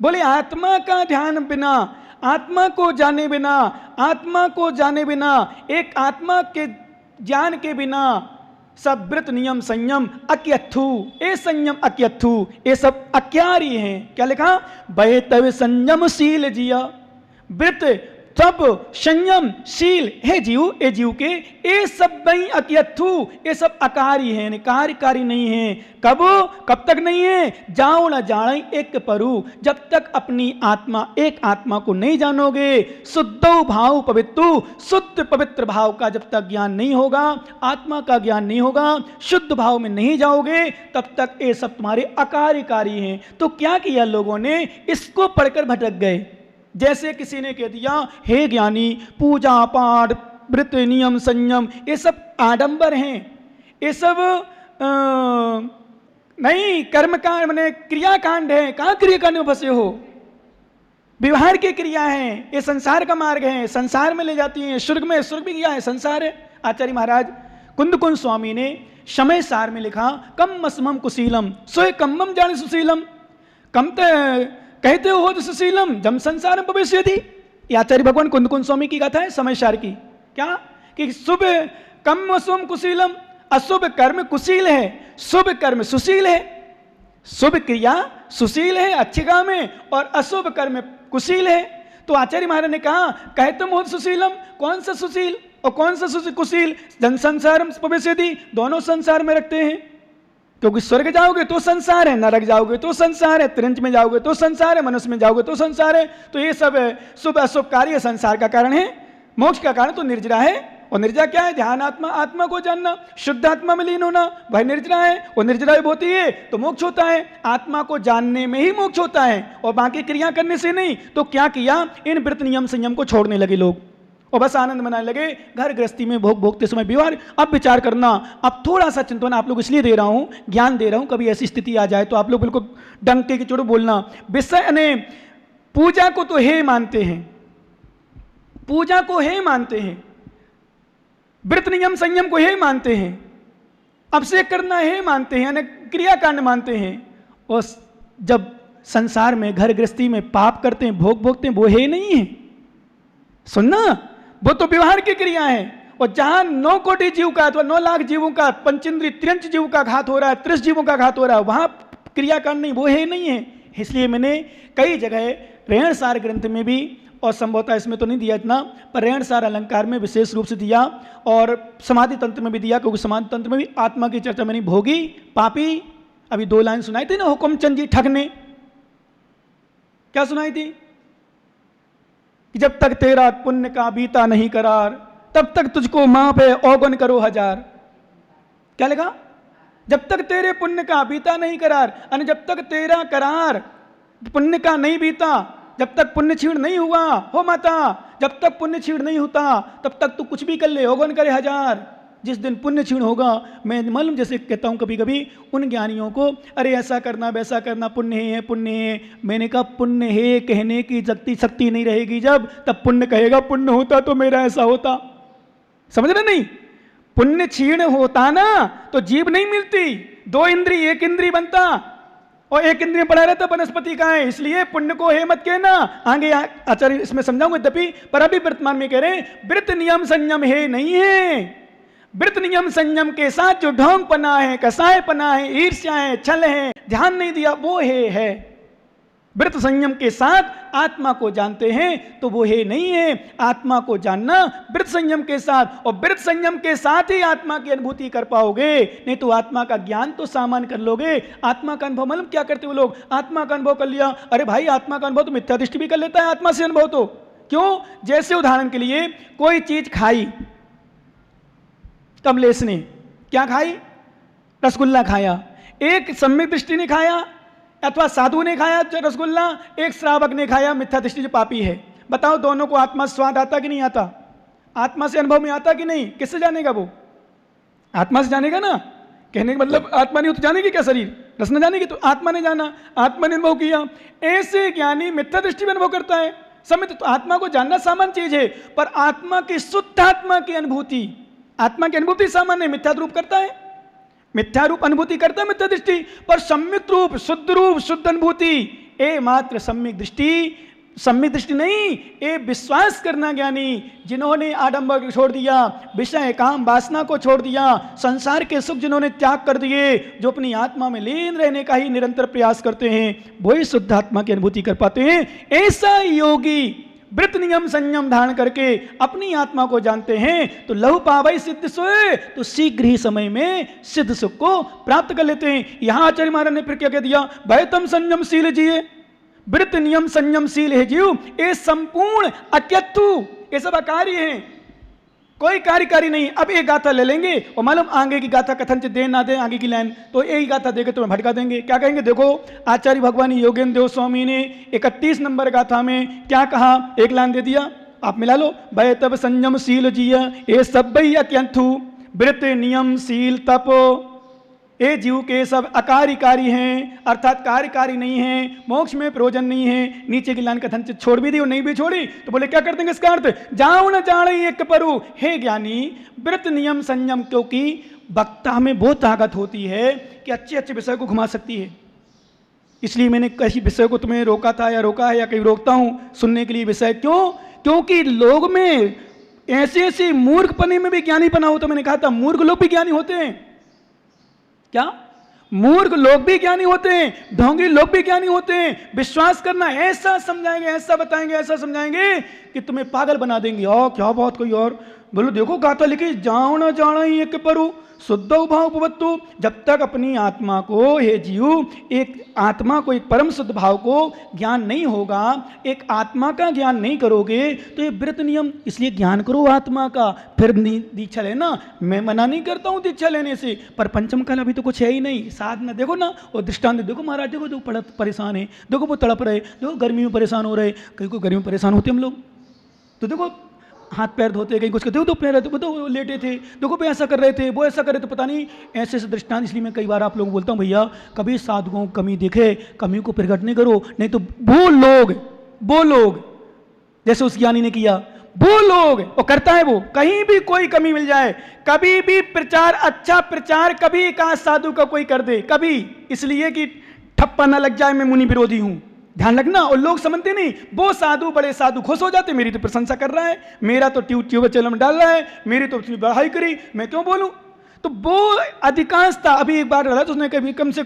बोले आत्मा का ध्यान बिना, आत्मा को जाने बिना, आत्मा को जाने बिना, एक आत्मा के ज्ञान के बिना सब व्रत नियम संयम अक्यथु, ए संयम अक्यथु, ये सब अक्यारी हैं। क्या लिखा? बहे तब संयमशील जिया, व्रत तब संयम शील है जीव, ए जीव के ये सब नहीं अक्यथु, ये सब अकारी हैं, कार्यकारी नहीं है। कब तक नहीं है? जाओ न जाने एक परु, जब तक अपनी आत्मा एक आत्मा को नहीं जानोगे। शुद्ध भाव पवित्रु, शुद्ध पवित्र भाव का जब तक ज्ञान नहीं होगा, आत्मा का ज्ञान नहीं होगा, शुद्ध भाव में नहीं जाओगे, तब तक ये सब तुम्हारे अकार्यकारी हैं। तो क्या किया लोगों ने? इसको पढ़कर भटक गए। जैसे किसी ने कह दिया हे ज्ञानी, पूजा पाठ व्रत नियम संयम ये सब आडंबर हैं, ये सब नहीं कर्मकांड मैंने क्रियाकांड है। कहाँ क्रियाकांड में फंसे हो? व्यवहार की क्रिया है, ये संसार का मार्ग है, संसार में ले जाती हैं। स्वर्ग में, स्वर्ग भी क्या है? संसार है। आचार्य महाराज कुंद स्वामी ने समय सार में लिखा, कम मसमम कुशीलम सोए कम्मम जाने सुशीलम, कम कहते हो तो सुशीलम जम संसार में प्रवेश थी। आचार्य भगवान कुंद स्वामी की गाथा है समय सार की। क्या कि शुभ कम शुभ कुशीलम, अशुभ कर्म कुशील है, शुभ कर्म सुशील है। शुभ क्रिया सुशील है, अच्छे काम है, और अशुभ कर्म कुशील है। तो आचार्य महाराज ने कहा कहते हो सुशीलम, कौन सा सुशील और कौन सा कुशील? जन संसार प्रवेश थी, दोनों संसार में रखते हैं। क्योंकि स्वर्ग जाओगे तो संसार है, नरक जाओगे तो संसार है, त्रिंच में जाओगे तो संसार है, मनुष्य में जाओगे तो संसार है। तो ये सब शुभ अशुभ कार्य संसार का कारण है। मोक्ष का कारण तो निर्जरा है, और निर्जरा क्या है? ध्यान आत्मा, आत्मा को जानना, शुद्ध आत्मा में लीन होना, वह निर्जरा है। और निर्जरा होती है तो मोक्ष होता है। आत्मा को जानने में ही मोक्ष होता है, और बाकी क्रिया करने से नहीं। तो क्या किया? इन व्रत नियम संयम को छोड़ने लगे लोग, और बस आनंद मनाने लगे। घर गृहस्थी में भोगते समय व्यवहार। अब विचार करना, अब थोड़ा सा चिंतन आप लोग इसलिए दे रहा हूं, ज्ञान दे रहा हूं, कभी ऐसी स्थिति आ जाए तो आप लोग बिल्कुल डंके की चोट बोलना। विषय ने पूजा को तो हे मानते हैं, पूजा को हे मानते हैं, व्रत नियम संयम को हे मानते हैं, अभिषेक करना हे मानते हैं, क्रियाकांड मानते हैं, और जब संसार में घर गृहस्थी में पाप करते हैं, भोगते हैं, वो हे नहीं है। सुनना, वो तो व्यवहार की क्रिया है। और जहां 9 कोटि जीव का अथवा 9 लाख जीवों का, पंचेंद्रिय त्रियंच जीव का घात हो रहा है, 30 जीवों का घात हो रहा है, वहां क्रियाकांड नहीं, वो है नहीं है। इसलिए मैंने कई जगह रेण सार ग्रंथ में भी, और संभवतः इसमें तो नहीं दिया इतना, पर रेण सार अलंकार में विशेष रूप से दिया, और समाधि तंत्र में भी दिया, क्योंकि समाधि तंत्र में भी आत्मा की चर्चा मैंने भोगी पापी। अभी 2 लाइन सुनाई थी ना हुकुमचंद जी ठग ने, क्या सुनाई थी? कि जब तक तेरा पुण्य का बीता नहीं करार, तब तक तुझको मां पे औगन करो हजार। क्या लिखा? जब तक तेरे पुण्य का बीता नहीं करार, यानी जब तक तेरा करार पुण्य का नहीं बीता, जब तक पुण्य छीण नहीं हुआ हो माता, जब तक पुण्य छीण नहीं होता तब तक तू कुछ भी कर ले, औगन करे हजार। जिस दिन पुण्य क्षीण होगा, मैं मालूम जैसे कहता हूँ कभी कभी उन ज्ञानियों को, अरे ऐसा करना वैसा करना, पुण्य है पुण्य है। मैंने कहा पुण्य है कहने की शक्ति नहीं रहेगी जब, तब पुण्य कहेगा पुण्य होता तो मेरा ऐसा होता। समझ रहे नहीं? पुण्य क्षीण होता ना तो जीव नहीं मिलती, 2 इंद्री 1 इंद्री बनता, और 1 इंद्रिय पड़ा रहता वनस्पति का है। इसलिए पुण्य को हे मत कहना, आगे आचार्य इसमें समझाऊंगे तभी, पर अभी वर्तमान में कह रहे हैं व्रत नियम संयम है नहीं है। व्रत नियम संयम के साथ जो ढोंग पना है, कसाय पना है, ईर्ष्या है, छल है, ध्यान नहीं दिया, वो है। व्रत संयम के साथ आत्मा को जानते हैं तो वो है नहीं है। आत्मा को जानना व्रत संयम के साथ, और व्रत संयम के साथ ही आत्मा की अनुभूति कर पाओगे, नहीं तो आत्मा का ज्ञान तो सामान्य कर लोगे। आत्मा का अनुभव मतलब क्या करते हो लोग? आत्मा का अनुभव कर लिया, अरे भाई आत्मा का अनुभव तो मिथ्या दृष्टि भी कर लेता है आत्मा से अनुभव तो। क्यों? जैसे उदाहरण के लिए कोई चीज खाई, कमलेश ने क्या खाई? रसगुल्ला खाया। एक सम्यक दृष्टि ने खाया अथवा साधु ने खाया रसगुल्ला, एक श्रावक ने खाया मिथ्या दृष्टि जो पापी है। बताओ दोनों को आत्मा से स्वाद आता कि नहीं आता? आत्मा से अनुभव में आता कि नहीं? किससे जानेगा वो? आत्मा से जानेगा ना। कहने का मतलब आत्मा नहीं हो तो जानेगी क्या शरीर? रस न जानेगी तो आत्मा ने जाना, आत्मा ने अनुभव किया। ऐसे ज्ञानी मिथ्या दृष्टि में अनुभव करता है समय, तो आत्मा को जानना सामान्य चीज है, पर आत्मा की शुद्ध आत्मा की अनुभूति, आत्मा की अनुभूति सामान्य मिथ्या रूप करता है, मिथ्या रूप अनुभूति करता है मिथ्या दृष्टि, पर सम्यक रूप शुद्ध अनुभूति ए मात्र सम्यक दृष्टि, सम्यक दृष्टि नहीं, ए विश्वास करना ज्ञानी, जिन्होंने आडंबर को छोड़ दिया, विषय काम वासना को छोड़ दिया, संसार के सुख जिन्होंने त्याग कर दिए, जो अपनी आत्मा में लीन रहने का ही निरंतर प्रयास करते हैं, वही शुद्ध आत्मा की अनुभूति कर पाते हैं। ऐसा योगी व्रत नियम संयम धारण करके अपनी आत्मा को जानते हैं तो लहु पावई सिद्ध सोए, तो शीघ्र ही समय में सिद्ध सुख को प्राप्त कर लेते हैं। यहां आचार्य महाराज ने फिर क्या कह दिया, भयतम संयमशील जिये, व्रत नियम संयमशील है जीव, ये संपूर्ण अत्यत्तु, ये सब अकार्य हैं, कोई कार्यकारी नहीं। अब एक गाथा ले लेंगे और मालूम आगे की गाथा कथन से दे ना दे, आगे की लाइन तो एक गाथा देके तुम्हें भटका देंगे। क्या कहेंगे, देखो आचार्य भगवान योगेंद्र देव स्वामी ने 31 नंबर गाथा में क्या कहा, एक लाइन दे दिया, आप मिला लो, भय तब संयमशील जिया ये सब अत्यंतु व्रत नियम शील तप, ये जीव के सब अकार्यकारी हैं, अर्थात कार्यकारी नहीं है, मोक्ष में प्रयोजन नहीं है। नीचे की लाइन कथन से छोड़ भी दी और नहीं भी छोड़ी तो बोले क्या कर देंगे इसका अर्थ, जाओ न जाने एक परु, हे ज्ञानी व्रत नियम संयम, क्योंकि वक्ता में बहुत ताकत होती है कि अच्छे अच्छे विषय को घुमा सकती है। इसलिए मैंने किसी विषय को तुम्हें रोका था या रोका है या कहीं रोकता हूं सुनने के लिए विषय, क्यों, क्योंकि लोग में ऐसे ऐसे मूर्खपने में भी ज्ञानीपना होता। मैंने कहा था मूर्ख लोग भी ज्ञानी होते हैं, क्या मूर्ख लोग भी ज्ञानी होते हैं, ढोंगी लोग भी ज्ञानी होते हैं। विश्वास करना, ऐसा समझाएंगे, ऐसा बताएंगे, ऐसा समझाएंगे कि तुम्हें पागल बना देंगे। और क्या बात कोई और बोलो, देखो गाथा लिखी, जाओ ना जाना ही एक परु शुद्ध भाव उपवत्तु, जब तक अपनी आत्मा को, हे जीव, एक आत्मा को, एक परम शुद्ध भाव को ज्ञान नहीं होगा, एक आत्मा का ज्ञान नहीं करोगे तो ये व्रत नियम, इसलिए ज्ञान करो आत्मा का, फिर दीक्षा लेना। मैं मना नहीं करता हूँ दीक्षा लेने से, पर पंचम काल अभी तो कुछ है ही नहीं। साधना देखो ना, और दृष्टांत देखो महाराज, देखो जो परेशान है, देखो वो तड़प रहे, देखो गर्मी में परेशान हो रहे, कहीं को गर्मी में परेशान होते हम लोग, तो देखो हाथ पैर धोते, कहीं कुछ देखो तो पैर तो लेटे थे, देखो पे ऐसा कर रहे थे, वो ऐसा कर रहे थे, पता नहीं ऐसे ऐसे दृष्टांत। इसलिए मैं कई बार आप लोगों को बोलता हूँ, भैया कभी साधुओं को कमी दिखे, कमी को प्रकट नहीं करो, नहीं तो वो लोग जैसे उस ज्ञानी ने किया, वो लोग वो करता है, वो कहीं भी कोई कमी मिल जाए, कभी भी प्रचार, अच्छा प्रचार कभी का साधु का कोई कर दे, कभी, इसलिए कि ठप्पा ना लग जाए मैं मुनि विरोधी हूं, ध्यान रखना। और लोग समझते नहीं, वो साधु, बड़े साधु खुश हो जाते, मेरी तो प्रशंसा कर रहा है, मेरा तो ट्यूब चैनल में डाल रहा है, मेरी तो बढ़ाई करी, मैं क्यों बोलूं। तो वो अधिकांश था। अभी एक बार रहा तो उसने कभी कम से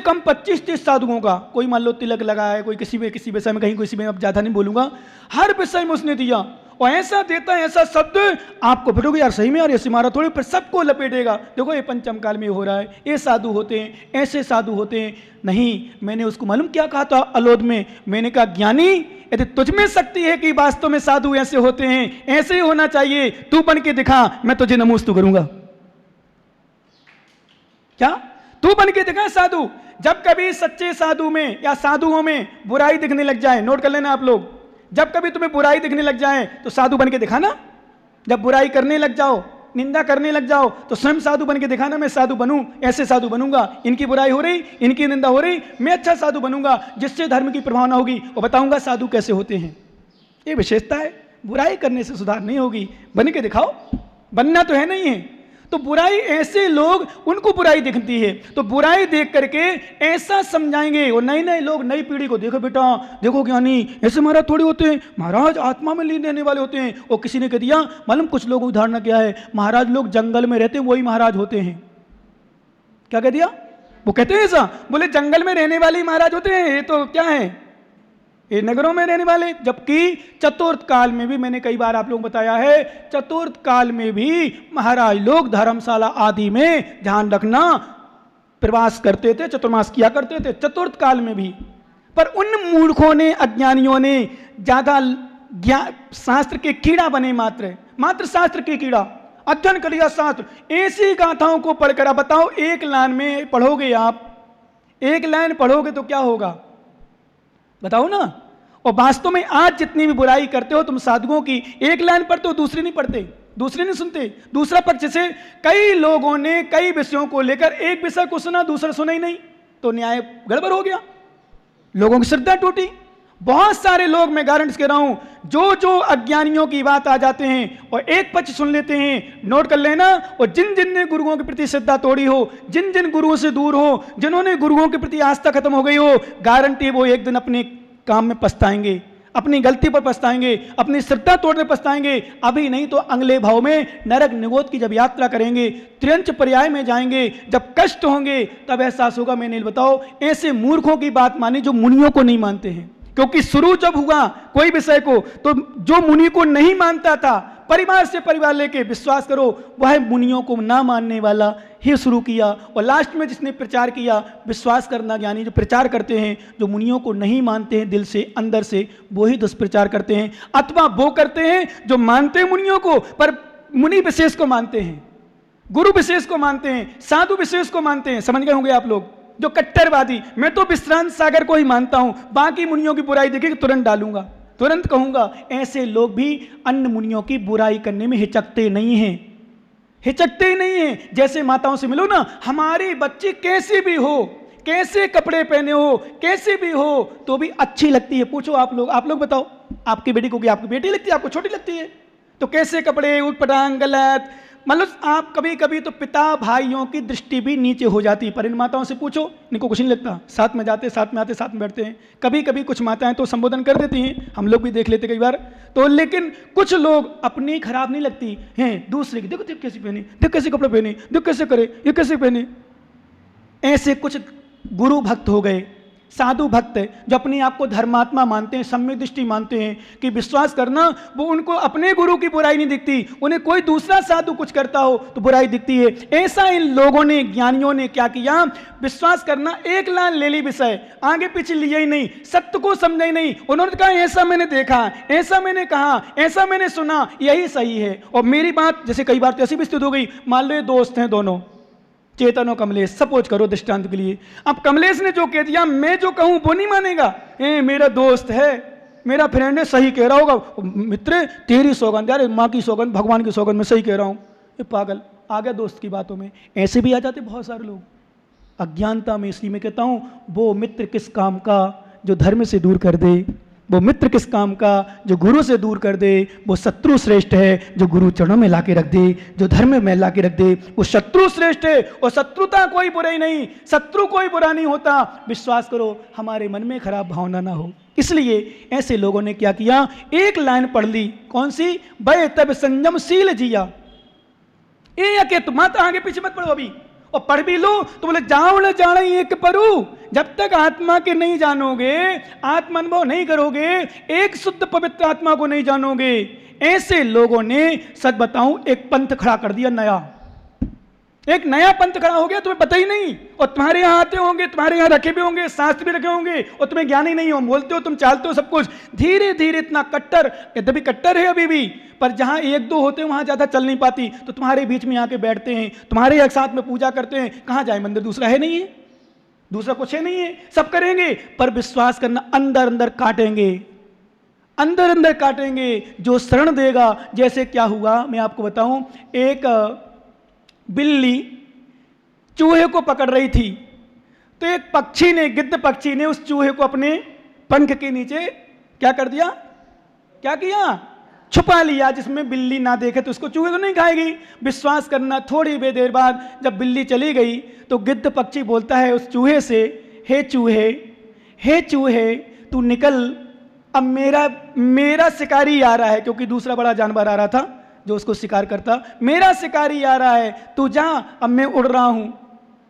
कम 25-30 साधुओं का, कोई मान लो तिलक लगा है, कोई किसी विषय में, कहीं किसी में, अब ज्यादा नहीं बोलूंगा, हर विषय में उसने दिया। और ऐसा देता है, ऐसा शब्द आपको फिरोगे यार सही में यार ऐसे मारा थोड़ी, पर सबको लपेटेगा। देखो ये पंचम काल में हो रहा है, ये साधु होते हैं, ऐसे साधु होते हैं। नहीं, मैंने उसको मालूम क्या कहा था अलोध में, मैंने कहा ज्ञानी यदि तुझ में शक्ति है कि वास्तव में साधु ऐसे होते हैं, ऐसे ही होना चाहिए, तू बन के दिखा, मैं तुझे नमोस्तु करूंगा। क्या तू बन के दिखा साधु। जब कभी सच्चे साधु में या साधुओं में बुराई दिखने लग जाए, नोट कर लेना आप लोग, जब कभी तुम्हें बुराई दिखने लग जाए तो साधु बन के दिखाना। जब बुराई करने लग जाओ, निंदा करने लग जाओ, तो स्वयं साधु बन के दिखाना, मैं साधु बनूं, ऐसे साधु बनूंगा, इनकी बुराई हो रही, इनकी निंदा हो रही, मैं अच्छा साधु बनूंगा जिससे धर्म की प्रभावना होगी, और बताऊंगा साधु कैसे होते हैं। ये विशेषता है, बुराई करने से सुधार नहीं होगी, बन के दिखाओ, बनना तो है नहीं है। तो बुराई, ऐसे लोग, उनको बुराई दिखती है तो बुराई देख करके ऐसा समझाएंगे। और नए नए लोग, नई पीढ़ी को, देखो बेटा, देखो ज्ञानी ऐसे महाराज थोड़ी होते हैं, महाराज आत्मा में लीन रहने वाले होते हैं। और किसी ने कह दिया, मालूम कुछ लोग उदाहरण क्या है, महाराज लोग जंगल में रहते हैं वही महाराज होते हैं। क्या कह दिया, वो कहते हैं ऐसा, बोले जंगल में रहने वाले महाराज होते हैं, ये तो क्या है, ये नगरों में रहने वाले। जबकि चतुर्थ काल में भी, मैंने कई बार आप लोगों को बताया है, चतुर्थ काल में भी महाराज लोग धर्मशाला आदि में, ध्यान रखना, प्रवास करते थे, चतुर्मास किया करते थे चतुर्थ काल में भी। पर उन मूर्खों ने, अज्ञानियों ने ज्यादा शास्त्र के कीड़ा बने, मात्र शास्त्र के कीड़ा, अध्ययन कर लिया शास्त्र, ऐसी गाथाओं को पढ़कर। अब बताओ, एक लाइन में पढ़ोगे आप, एक लाइन पढ़ोगे तो क्या होगा बताओ ना। और वास्तव में आज जितनी भी बुराई करते हो तुम साधुओं की, एक लाइन पढ़ते हो, दूसरी नहीं पढ़ते, दूसरे नहीं सुनते। दूसरा पक्ष से कई लोगों ने कई विषयों को लेकर एक विषय को सुना, दूसरा सुना ही नहीं, तो न्याय गड़बड़ हो गया, लोगों की श्रद्धा टूटी। बहुत सारे लोग, मैं गारंटी कह रहा हूं, जो जो अज्ञानियों की बात आ जाते हैं और एक पक्ष सुन लेते हैं, नोट कर लेना। और जिन जिन ने गुरुओं के प्रति श्रद्धा तोड़ी हो, जिन जिन गुरुओं से दूर हो, जिन्होंने गुरुओं के प्रति आस्था खत्म हो गई हो, गारंटी वो एक दिन अपने काम में पछताएंगे, अपनी गलती पर पछताएंगे, अपनी श्रद्धा तोड़ने पछताएंगे। अभी नहीं तो अगले भाव में नरक निगोद की जब यात्रा करेंगे, त्रियंच पर्याय में जाएंगे, जब कष्ट होंगे तब एहसास होगा। मैंने बताओ, ऐसे मूर्खों की बात मानी जो मुनियों को नहीं मानते हैं। क्योंकि शुरू जब हुआ कोई विषय को, तो जो मुनि को नहीं मानता था, परिवार से परिवार लेके, विश्वास करो, वह मुनियों को ना मानने वाला ही शुरू किया। और लास्ट में जिसने प्रचार किया, विश्वास करना ज्ञानी जो प्रचार करते हैं, जो मुनियों को नहीं मानते हैं दिल से अंदर से, वो ही दुष्प्रचार करते हैं। अथवा वो करते हैं जो मानते हैं मुनियों को, पर मुनि विशेष को मानते हैं, गुरु विशेष को मानते हैं, साधु विशेष को मानते हैं। समझ गए होंगे आप लोग, जो कट्टरवादी। मैं तो विश्रांत सागर को ही मानता हूं, बाकी मुनियों की बुराई देखेगी तुरंत डालूंगा, तुरंत कहूंगा। ऐसे लोग भी अन्य मुनियों की बुराई करने में हिचकते नहीं हैं, हिचकते ही नहीं हैं। जैसे माताओं से मिलो ना, हमारी बच्ची कैसी भी हो, कैसे कपड़े पहने हो, कैसे भी हो, तो भी अच्छी लगती है। पूछो आप लोग बताओ, आपकी बेटी को, आपकी बेटी लगती है, आपको छोटी लगती है? तो कैसे कपड़े, उटपटांग, गलत, मतलब आप कभी कभी तो पिता भाइयों की दृष्टि भी नीचे हो जाती है। पर इन माताओं से पूछो, इनको कुछ नहीं लगता, साथ में जाते, साथ में आते, साथ में बैठते हैं। कभी कभी कुछ माताएं तो संबोधन कर देती हैं, हम लोग भी देख लेते कई बार तो। लेकिन कुछ लोग अपनी खराब नहीं लगती हैं, दूसरे की, देखो कैसी पहने, देखो कैसे कपड़े पहने, देखो कैसे करे, ये कैसे पहने। ऐसे कुछ गुरु भक्त हो गए, साधु भक्त, जो अपने आप को धर्मात्मा मानते हैं, सम्यक दृष्टि मानते हैं कि विश्वास करना, वो उनको अपने गुरु की बुराई नहीं दिखती, उन्हें कोई दूसरा साधु कुछ करता हो तो बुराई दिखती है। ऐसा इन लोगों ने, ज्ञानियों ने क्या किया, विश्वास करना एक लाइन ले ली विषय, आगे पीछे लिया ही नहीं, सत्य को समझा ही नहीं। उन्होंने कहा ऐसा मैंने देखा, ऐसा मैंने कहा, ऐसा मैंने सुना, यही सही है। और मेरी बात, जैसे कई बार तो ऐसी भी स्थिति हो गई, मान लो ये दोस्त हैं दोनों, चेतन और कमलेश, सपोज करो दृष्टांत के लिए। अब कमलेश ने जो कह दिया, मैं जो कहूं वो नहीं मानेगा, मेरा दोस्त है, मेरा फ्रेंड है, सही कह रहा होगा, मित्र तेरी सौगंध, यार माँ की सौगंध, भगवान की सौगंध, मैं सही कह रहा हूं, ये पागल आ गया दोस्त की बातों में। ऐसे भी आ जाते बहुत सारे लोग अज्ञानता में। इसलिए मैं कहता हूं, वो मित्र किस काम का जो धर्म से दूर कर दे, वो मित्र किस काम का जो गुरु से दूर कर दे। वो शत्रु श्रेष्ठ है जो गुरु चरणों में लाके रख दे, जो धर्म में लाके रख दे, वो शत्रु श्रेष्ठ है। और शत्रुता कोई बुराई नहीं, शत्रु कोई बुरा नहीं होता। विश्वास करो, हमारे मन में खराब भावना ना हो। इसलिए ऐसे लोगों ने क्या किया, एक लाइन पढ़ ली, कौन सी, भय तब संयमशील जिया। ये क्या तुम माता आगे पीछे मत पढ़ो अभी, और पढ़ भी लो तो बोले जाओ न जाने एक परू। जब तक आत्मा के नहीं जानोगे, आत्मा अनुभव नहीं करोगे, एक शुद्ध पवित्र आत्मा को नहीं जानोगे। ऐसे लोगों ने, सच बताऊं, एक पंथ खड़ा कर दिया नया, एक नया पंथ खड़ा हो गया, तुम्हें पता ही नहीं। और तुम्हारे यहाँ आते होंगे, तुम्हारे यहाँ रखे भी होंगे, शास्त्र भी रखे होंगे, और तुम्हें ज्ञान ही नहीं हो, बोलते हो तुम, चालते हो सब कुछ। धीरे धीरे इतना कट्टर, यद्यपि कट्टर है अभी भी, पर जहां एक दो होते हैं वहां ज्यादा चल नहीं पाती, तो तुम्हारे बीच में आके बैठते हैं, तुम्हारे एक साथ में पूजा करते हैं। कहां जाए, मंदिर दूसरा है नहीं है, दूसरा कुछ है नहीं है, सब करेंगे, पर विश्वास करना अंदर अंदर काटेंगे, अंदर अंदर काटेंगे। जो शरण देगा, जैसे क्या हुआ मैं आपको बताऊं, एक बिल्ली चूहे को पकड़ रही थी, तो एक पक्षी ने, गिद्ध पक्षी ने उस चूहे को अपने पंख के नीचे क्या कर दिया, क्या किया, छुपा लिया, जिसमें बिल्ली ना देखे तो उसको, चूहे को नहीं खाएगी। विश्वास करना, थोड़ी देर बाद जब बिल्ली चली गई तो गिद्ध पक्षी बोलता है उस चूहे से, हे चूहे, हे चूहे, तू निकल, अब मेरा शिकारी आ रहा है, क्योंकि दूसरा बड़ा जानवर आ रहा था जो उसको शिकार करता, मेरा शिकारी आ रहा है, तू जा, अब मैं उड़ रहा हूं।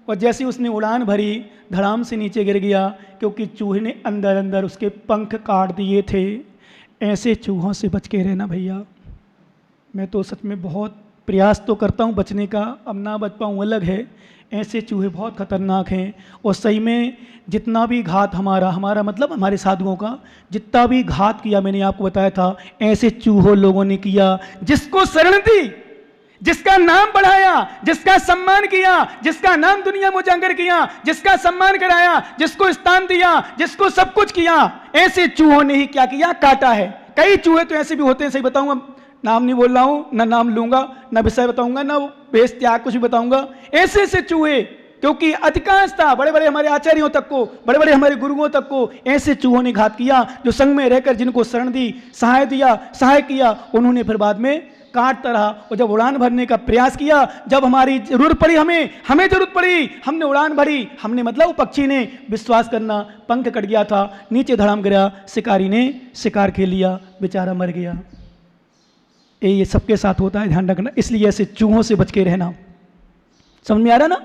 और जैसे उसने उड़ान भरी, धड़ाम से नीचे गिर गया, क्योंकि चूहे ने अंदर अंदर उसके पंख काट दिए थे। ऐसे चूहों से बच के रहना भैया। मैं तो सच में बहुत प्रयास तो करता हूं बचने का, अब ना बच पाऊँ अलग है। ऐसे चूहे बहुत खतरनाक हैं, और सही में जितना भी घात हमारा मतलब हमारे साधुओं का जितना भी घात किया, मैंने आपको बताया था, ऐसे चूहों लोगों ने किया। जिसको शरण दी, जिसका नाम बढ़ाया, जिसका सम्मान किया, जिसका नाम दुनिया में उजागर किया, जिसका सम्मान कराया, जिसको स्थान दिया, जिसको सब कुछ किया, ऐसे चूहों ने ही क्या किया, काटा है। कई चूहे तो ऐसे भी होते हैं, सही बताऊंगा, नाम नहीं बोल रहा हूं, ना नाम लूंगा, ना विषय बताऊंगा, ना वेश त्याग कुछ भी बताऊंगा। ऐसे ऐसे चूहे क्योंकि अधिकांशतः बड़े बड़े हमारे आचार्यों तक को, बड़े बड़े हमारे गुरुओं तक को ऐसे चूहों ने घात किया जो संग में रहकर जिनको शरण दी, सहाय किया, उन्होंने फिर बाद में काटता रहा। और जब उड़ान भरने का प्रयास किया, जब हमारी जरूरत पड़ी, हमें जरूरत पड़ी, हमने उड़ान भरी, हमने मतलब पक्षी ने विश्वास करना, पंख कट गया था, नीचे धड़ाम गिरा, शिकारी ने शिकार खेल लिया, बेचारा मर गया। ये सबके साथ होता है, ध्यान रखना। इसलिए ऐसे चूहों से बच के रहना। समझ में आ रहा ना?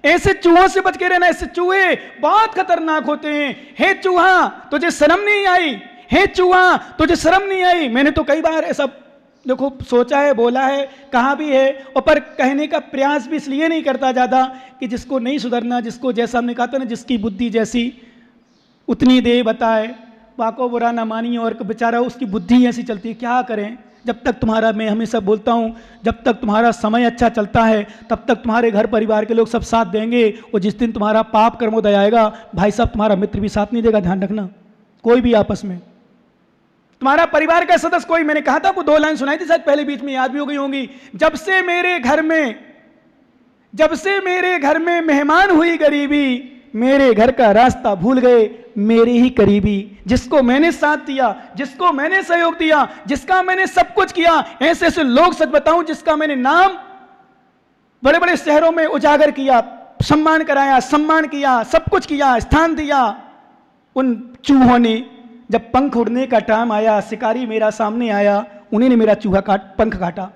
ऐसे चूहों से बच के रहना। ऐसे चूहे बहुत खतरनाक होते हैं। हे चूहा, तुझे शर्म नहीं आई? हे चूहा, तुझे शर्म नहीं आई? मैंने तो कई बार ऐसा देखो सोचा है, बोला है, कहा भी है, और पर कहने का प्रयास भी इसलिए नहीं करता ज़्यादा कि जिसको नहीं सुधरना, जिसको जैसा हमने कहा था ना, जिसकी बुद्धि जैसी उतनी दे बताए, वाको बुरा ना मानिए, और बेचारा उसकी बुद्धि ऐसी चलती है। क्या करें? जब तक तुम्हारा, मैं हमेशा बोलता हूँ, जब तक तुम्हारा समय अच्छा चलता है तब तक तुम्हारे घर परिवार के लोग सब साथ देंगे, और जिस दिन तुम्हारा पाप कर्मोदय आएगा, भाई साहब तुम्हारा मित्र भी साथ नहीं देगा। ध्यान रखना, कोई भी आपस में, तुम्हारा परिवार का सदस्य कोई, मैंने कहा था आपको 2 लाइन सुनाई थी शायद पहले, बीच में याद भी हो गई होंगी। जब से मेरे घर में मेहमान हुई गरीबी, मेरे घर का रास्ता भूल गए मेरे ही करीबी। जिसको मैंने साथ दिया, जिसको मैंने सहयोग दिया, जिसका मैंने सब कुछ किया, ऐसे ऐसे लोग, सच बताऊं, जिसका मैंने नाम बड़े बड़े शहरों में उजागर किया, सम्मान कराया, सम्मान किया, सब कुछ किया, स्थान दिया, उन चूहों ने जब पंख उड़ने का टाइम आया, शिकारी मेरा सामने आया, उन्हीं ने मेरा पंख काटा।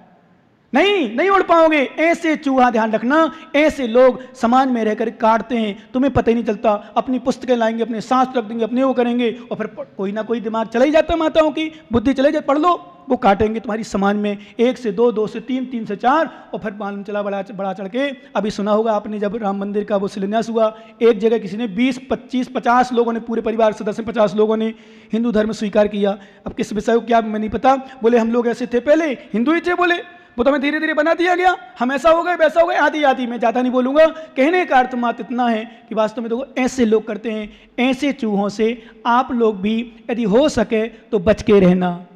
नहीं उड़ पाओगे। ऐसे चूहा, ध्यान रखना, ऐसे लोग समाज में रहकर काटते हैं, तुम्हें पता ही नहीं चलता। अपनी पुस्तकें लाएंगे, अपने शास्त्र रख देंगे, अपने वो करेंगे, और फिर कोई ना कोई दिमाग चला ही जाता, माताओं की बुद्धि चले जाए, पढ़ लो, वो काटेंगे तुम्हारी समाज में 1 से 2, 2 से 3, 3 से 4, और फिर मालूम चला बड़ा चढ़ के। अभी सुना होगा आपने, जब राम मंदिर का वो शिलान्यास हुआ, एक जगह किसी ने 20, 25, 50 लोगों ने, पूरे परिवार सदस्य 50 लोगों ने हिंदू धर्म स्वीकार किया। अब किस विषय को क्या मैं नहीं पता, बोले हम लोग ऐसे थे पहले, हिंदू ही थे, बोले वो तो हमें धीरे धीरे बना दिया गया, हम ऐसा हो गए वैसा हो गए, आदि मैं ज़्यादा नहीं बोलूँगा। कहने का अर्थ मात्र इतना है कि वास्तव में देखो ऐसे लोग करते हैं। ऐसे चूहों से आप लोग भी यदि हो सके तो बच के रहना,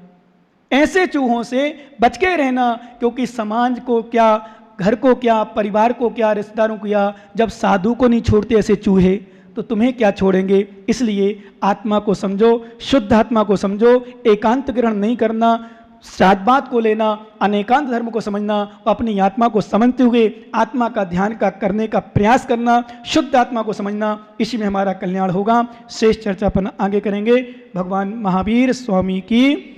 ऐसे चूहों से बच के रहना, क्योंकि समाज को क्या, घर को क्या, परिवार को क्या, रिश्तेदारों को क्या, जब साधु को नहीं छोड़ते ऐसे चूहे तो तुम्हें क्या छोड़ेंगे। इसलिए आत्मा को समझो, शुद्ध आत्मा को समझो, एकांत ग्रहण नहीं करना, साधबात को लेना, अनेकांत धर्म को समझना, अपनी आत्मा को समझते हुए आत्मा का ध्यान करने का प्रयास करना, शुद्ध आत्मा को समझना, इसी में हमारा कल्याण होगा। शेष चर्चा अपन आगे करेंगे। भगवान महावीर स्वामी की